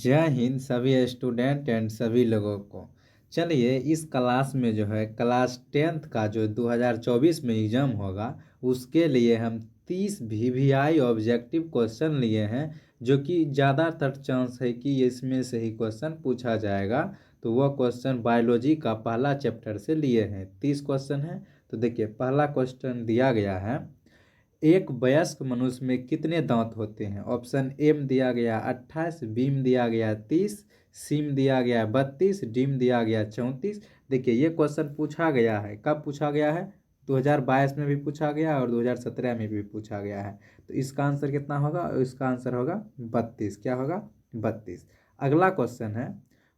जय हिंद सभी student and सभी लोगों को। चलिए इस क्लास में जो है क्लास 10th का जो 2024 में एग्ज़ाम होगा उसके लिए हम 30 VVI ऑब्जेक्टिव क्वेश्चन लिए हैं, जो कि ज़्यादातर चांस है कि इसमें से ही क्वेश्चन पूछा जाएगा। तो वह क्वेश्चन बायोलॉजी का पहला चैप्टर से लिए हैं। 30 क्वेश्चन है। तो देखिए पहला क्वेश्चन दिया गया है, एक वयस्क मनुष्य में कितने दांत होते हैं। ऑप्शन ए में दिया गया 28, बी में दिया गया 30, सी में दिया गया 32, डी में दिया गया 34। देखिए ये क्वेश्चन पूछा गया है, कब पूछा गया है? 2022 में भी पूछा गया और 2017 में भी पूछा गया है। तो इसका आंसर कितना होगा? इसका आंसर होगा 32। क्या होगा? 32। अगला क्वेश्चन है,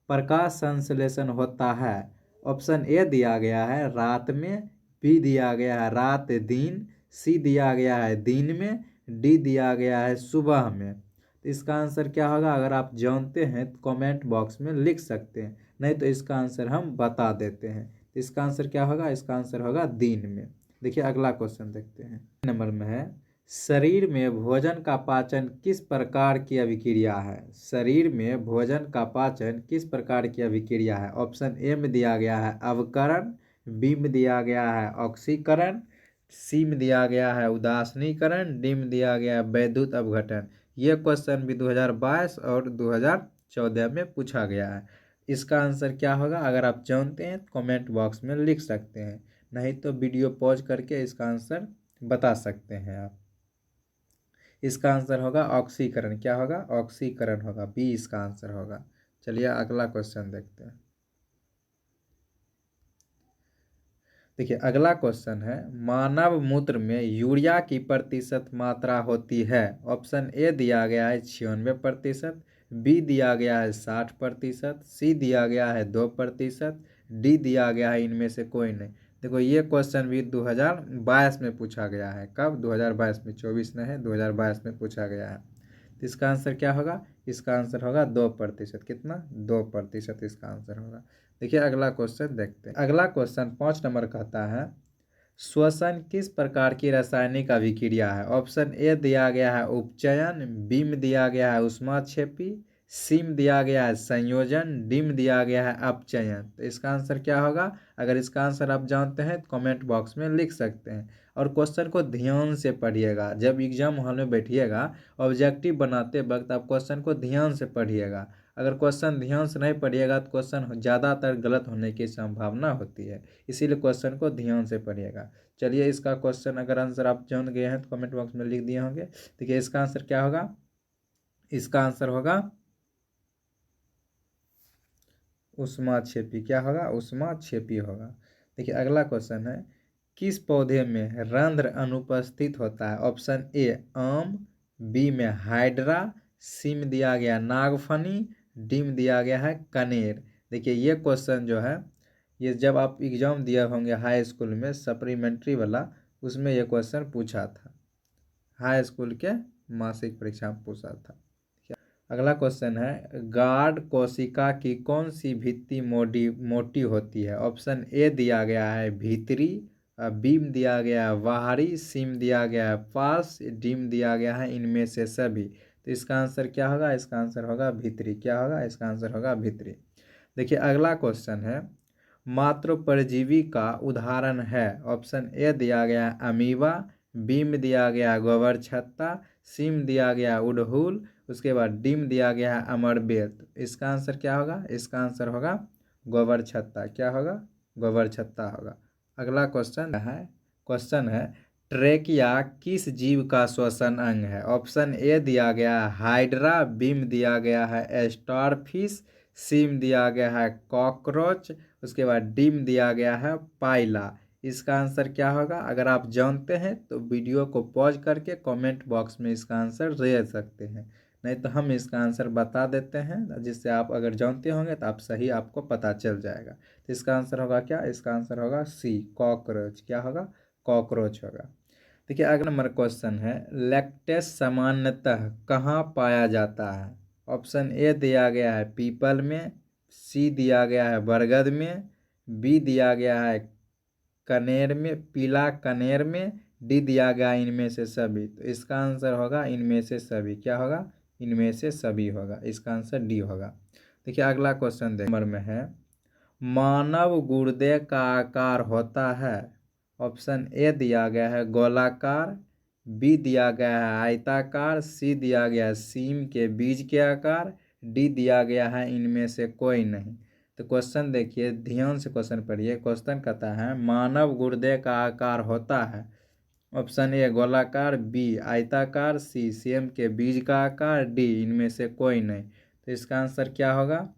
प्रकाश संश्लेषण होता है। ऑप्शन ए दिया गया है रात में, बी दिया गया है रात दिन, सी दिया गया है दिन में, डी दिया गया है सुबह में। तो इसका आंसर क्या होगा? अगर आप जानते हैं तो कमेंट बॉक्स में लिख सकते हैं, नहीं तो इसका आंसर हम बता देते हैं। तो इसका आंसर क्या होगा? इसका आंसर होगा दिन में। देखिए अगला क्वेश्चन देखते हैं। नंबर में है, शरीर में भोजन का पाचन किस प्रकार की अभिक्रिया है। शरीर में भोजन का पाचन किस प्रकार की अभिक्रिया है। ऑप्शन ए में दिया गया है अवकरण, बी में दिया गया है ऑक्सीकरण, सी में दिया गया है उदासीनीकरण, डी में दिया गया है वैद्युत अपघटन। ये क्वेश्चन भी 2022 और 2014 में पूछा गया है। इसका आंसर क्या होगा? अगर आप जानते हैं तो कमेंट बॉक्स में लिख सकते हैं, नहीं तो वीडियो पॉज करके इसका आंसर बता सकते हैं आप। इसका आंसर होगा ऑक्सीकरण। क्या होगा? ऑक्सीकरण होगा, बी इसका आंसर होगा। चलिए अगला क्वेश्चन देखते हैं। देखिए अगला क्वेश्चन है, मानव मूत्र में यूरिया की प्रतिशत मात्रा होती है। ऑप्शन ए दिया गया है 96%, बी दिया गया है 60%, सी दिया गया है 2%, डी दिया गया है इनमें से कोई नहीं। देखो ये क्वेश्चन भी 2022 में पूछा गया है। कब? 2022 में, 24 में है, 2022 में पूछा गया है। तो इसका आंसर क्या होगा? इसका आंसर होगा 2%। कितना? 2% इसका आंसर होगा। देखिए अगला क्वेश्चन देखते हैं। अगला क्वेश्चन 5 नंबर कहता है, श्वसन किस प्रकार की रासायनिक अभिक्रिया है। ऑप्शन ए दिया गया है उपचयन, बी में दिया गया है ऊष्माक्षेपी, सी में दिया गया है संयोजन, डी में दिया गया है अपचयन। तो इसका आंसर क्या होगा? अगर इसका आंसर आप जानते हैं तो कमेंट बॉक्स में लिख सकते हैं। और क्वेश्चन को ध्यान से पढ़िएगा, जब एग्जाम हॉल में बैठिएगा ऑब्जेक्टिव बनाते वक्त आप क्वेश्चन को ध्यान से पढ़िएगा। अगर क्वेश्चन ध्यान से नहीं पढ़िएगा तो क्वेश्चन ज़्यादातर गलत होने की संभावना होती है, इसीलिए क्वेश्चन को ध्यान से पढ़िएगा। चलिए इसका क्वेश्चन अगर आंसर आप जान गए हैं तो कमेंट बॉक्स में लिख दिए होंगे। देखिए इसका आंसर क्या होगा? इसका आंसर होगा ऊष्माक्षेपी। क्या होगा? ऊष्माक्षेपी होगा। देखिए अगला क्वेश्चन है, किस पौधे में रंध्र अनुपस्थित होता है। ऑप्शन ए आम, बी में हाइड्रा, सी में दिया गया नागफनी, डी में दिया गया है कनेर। देखिए ये क्वेश्चन जो है, ये जब आप एग्जाम दिए होंगे हाई स्कूल में सप्लीमेंट्री वाला, उसमें ये क्वेश्चन पूछा था। हाई स्कूल के मासिक परीक्षा में पूछा था। अगला क्वेश्चन है, गार्ड कोशिका की कौन सी भित्ति मोटी होती है। ऑप्शन ए दिया गया है भीतरी, बी में दिया गया है बाहरी, सी में दिया गया है पार्श, डी में दिया गया है इनमें से सभी। तो इसका आंसर क्या होगा? इसका आंसर होगा भीतरी। क्या होगा? इसका आंसर होगा भीतरी। देखिए अगला क्वेश्चन है, मातृ परजीवी का उदाहरण है। ऑप्शन ए दिया गया है अमीबा, बी में दिया गया गोबर छत्ता, सी में दिया गया उड़हूल, उसके बाद डी में दिया गया है अमरबेल। इसका आंसर क्या होगा? इसका आंसर होगा गोबर छत्ता। क्या होगा? गोबर छत्ता होगा। अगला क्वेश्चन है, ट्रेकिया किस जीव का श्वसन अंग है। ऑप्शन ए दिया गया है हाइड्रा, बी में दिया गया है स्टारफिश, सी में दिया गया है कॉकरोच, उसके बाद डी में दिया गया है पाइला। इसका आंसर क्या होगा? अगर आप जानते हैं तो वीडियो को पॉज करके कमेंट बॉक्स में इसका आंसर दे सकते हैं, नहीं तो हम इसका आंसर बता देते हैं, जिससे आप अगर जानते होंगे तो आप सही आपको पता चल जाएगा। तो इसका आंसर होगा क्या? इसका आंसर होगा सी कॉकरोच। क्या होगा? कॉकरोच होगा। देखिए अगला नंबर क्वेश्चन है, लैक्टेस सामान्यतः कहाँ पाया जाता है। ऑप्शन ए दिया गया है पीपल में, सी दिया गया है बरगद में, बी दिया गया है कनेर में, पीला कनेर में, डी दिया गया इनमें से सभी। तो इसका आंसर होगा इनमें से सभी। क्या होगा? इनमें से सभी होगा। इसका आंसर डी होगा। देखिए अगला क्वेश्चन नंबर में है, मानव गुर्दे का आकार होता है। ऑप्शन ए दिया गया है गोलाकार, बी दिया गया है आयताकार, सी दिया गया है सीम के बीज के आकार, डी दिया गया है इनमें से कोई नहीं। तो क्वेश्चन देखिए ध्यान से क्वेश्चन पढ़िए। क्वेश्चन कहता है मानव गुर्दे का आकार होता है। ऑप्शन ए गोलाकार, बी आयताकार, सी सेम के बीज का आकार, डी इनमें से कोई नहीं। तो इसका आंसर क्या होगा?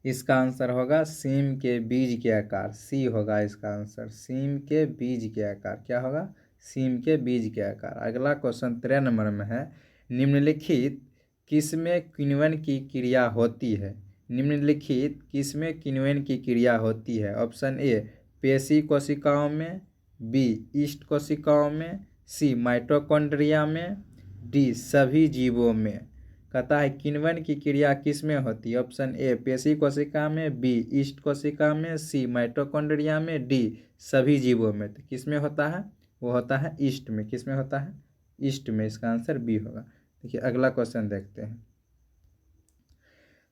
इसका आंसर होगा सीम के बीज के आकार, सी होगा इसका आंसर। सीम के बीज के आकार क्या होगा? सीम के बीज के आकार। अगला क्वेश्चन 13 नंबर में है, निम्नलिखित किसमें किण्वन की क्रिया होती है? निम्नलिखित किसमें किण्वन की क्रिया होती है? ऑप्शन ए पेशी कोशिकाओं में, बी ईस्ट कोशिकाओं में, सी माइटोकॉन्ड्रिया में, डी सभी जीवों में। कहता है किण्वन की क्रिया किस में होती है? ऑप्शन ए पेशी कोशिका में, बी ईस्ट कोशिका में, सी माइटोकॉन्ड्रिया में, डी सभी जीवों में। तो किस में होता है? वो होता है ईस्ट में। किस में होता है? ईस्ट में। इसका आंसर बी होगा। देखिए अगला क्वेश्चन देखते हैं।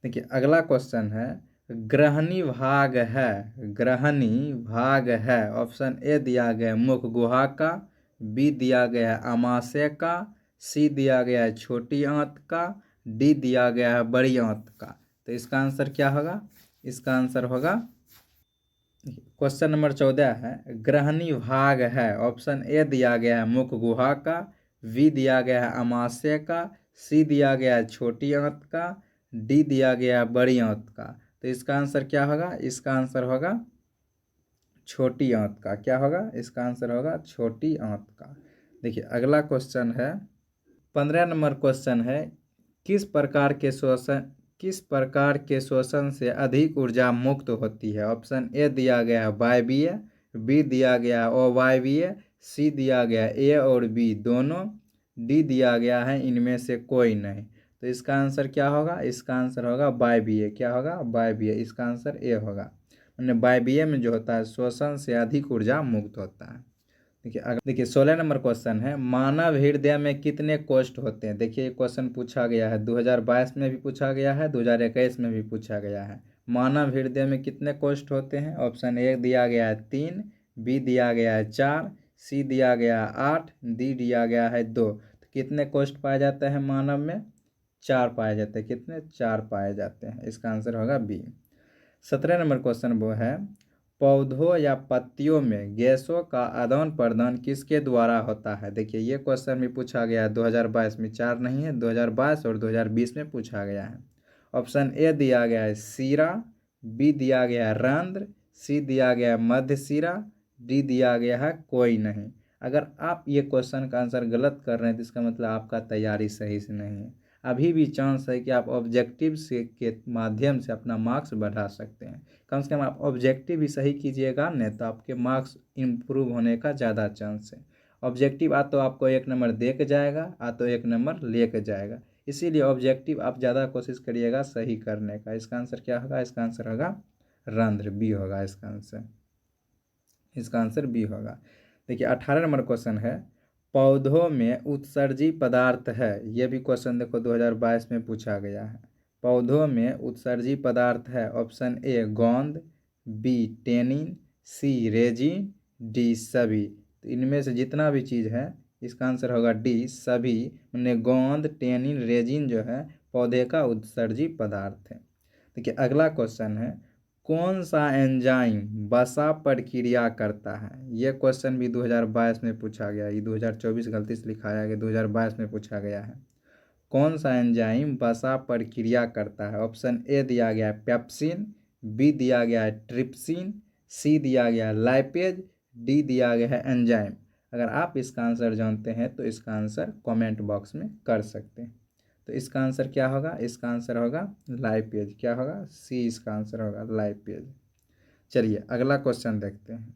देखिए अगला क्वेश्चन है, ग्रहणी भाग है, ग्रहणी भाग है। ऑप्शन ए दिया गया है मुख गुहा का, बी दिया गया है अमाशय का, सी दिया गया है छोटी आंत का, डी दिया गया है बड़ी आंत का। तो इसका आंसर क्या होगा? इसका आंसर होगा क्वेश्चन नंबर 14 है, ग्रहणी भाग है। ऑप्शन ए दिया गया है मुख गुहा का, बी दिया गया है अमाशय का, सी दिया गया है छोटी आंत का, डी दिया गया है बड़ी आंत का। तो इसका आंसर क्या होगा? इसका आंसर होगा छोटी आंत का। क्या होगा? इसका आंसर होगा छोटी आंत का। देखिए अगला क्वेश्चन है, 15 नंबर क्वेश्चन है, किस प्रकार के शोषण से अधिक ऊर्जा मुक्त होती है? ऑप्शन ए दिया गया है वायवीय, बी दिया गया है अवायवीय, सी दिया गया है ए और बी दोनों, डी दिया गया है इनमें से कोई नहीं। तो इसका आंसर क्या होगा? इसका आंसर होगा वायवीय। क्या होगा? वायवीय। इसका आंसर ए होगा। मैंने वायवीय में जो होता है शोषण से अधिक ऊर्जा मुक्त होता है। देखिए 16 नंबर क्वेश्चन है, मानव हृदय में कितने कोष्ठ होते हैं? देखिए क्वेश्चन पूछा गया है 2022 में भी पूछा गया है, 2021 में भी पूछा गया है। मानव हृदय में कितने कोष्ठ होते हैं? ऑप्शन ए दिया गया है 3, बी दिया गया है 4, सी दिया गया है 8, डी दिया गया है 2। तो कितने कोष्ठ पाए जाते हैं मानव में? 4 पाए जाते हैं। कितने? 4 पाए जाते हैं। इसका आंसर होगा बी। 17 नंबर क्वेश्चन वो है, पौधों या पत्तियों में गैसों का आदान प्रदान किसके द्वारा होता है? देखिए ये क्वेश्चन भी पूछा गया है 2022 में, 4 नहीं है, 2022 और 2020 में पूछा गया है। ऑप्शन ए दिया गया है सीरा, बी दिया गया है रंध्र, सी दिया गया है मध्य सीरा, डी दिया गया है कोई नहीं। अगर आप ये क्वेश्चन का आंसर गलत कर रहे हैं तो इसका मतलब आपका तैयारी सही से नहीं है। अभी भी चांस है कि आप ऑब्जेक्टिव से के माध्यम से अपना मार्क्स बढ़ा सकते हैं। कम से कम आप ऑब्जेक्टिव भी सही कीजिएगा न, तो आपके मार्क्स इम्प्रूव होने का ज़्यादा चांस है। ऑब्जेक्टिव आ तो आपको 1 नंबर दे के जाएगा, आ तो 1 नंबर ले के जाएगा। इसीलिए ऑब्जेक्टिव आप ज़्यादा कोशिश करिएगा सही करने का। इसका आंसर क्या होगा? इसका आंसर होगा रंध्र, बी होगा इसका आंसर। इसका आंसर बी होगा। देखिए 18 नंबर क्वेश्चन है, पौधों में उत्सर्जी पदार्थ है। ये भी क्वेश्चन देखो 2022 में पूछा गया है। पौधों में उत्सर्जी पदार्थ है। ऑप्शन ए गोंद, बी टेनिन, सी रेजिन, डी सभी। तो इनमें से जितना भी चीज़ है इसका आंसर होगा डी सभी। मैंने गोंद टेनिन रेजिन जो है पौधे का उत्सर्जी पदार्थ है। देखिए अगला क्वेश्चन है, कौन सा एंजाइम वसा पर क्रिया करता है? यह क्वेश्चन भी 2022 में पूछा गया है। ये 2024 गलती से लिखाया गया, 2022 में पूछा गया है। कौन सा एंजाइम वसा पर क्रिया करता है? ऑप्शन ए दिया गया है पेप्सिन, बी दिया गया है ट्रिप्सिन, सी दिया गया है लाइपेज, डी दिया गया है एंजाइम। अगर आप इसका आंसर जानते हैं तो इसका आंसर कमेंट बॉक्स में कर सकते हैं। तो इसका आंसर क्या होगा? इसका आंसर होगा लाइपेज। क्या होगा? सी इसका आंसर होगा लाइपेज। चलिए अगला क्वेश्चन देखते हैं।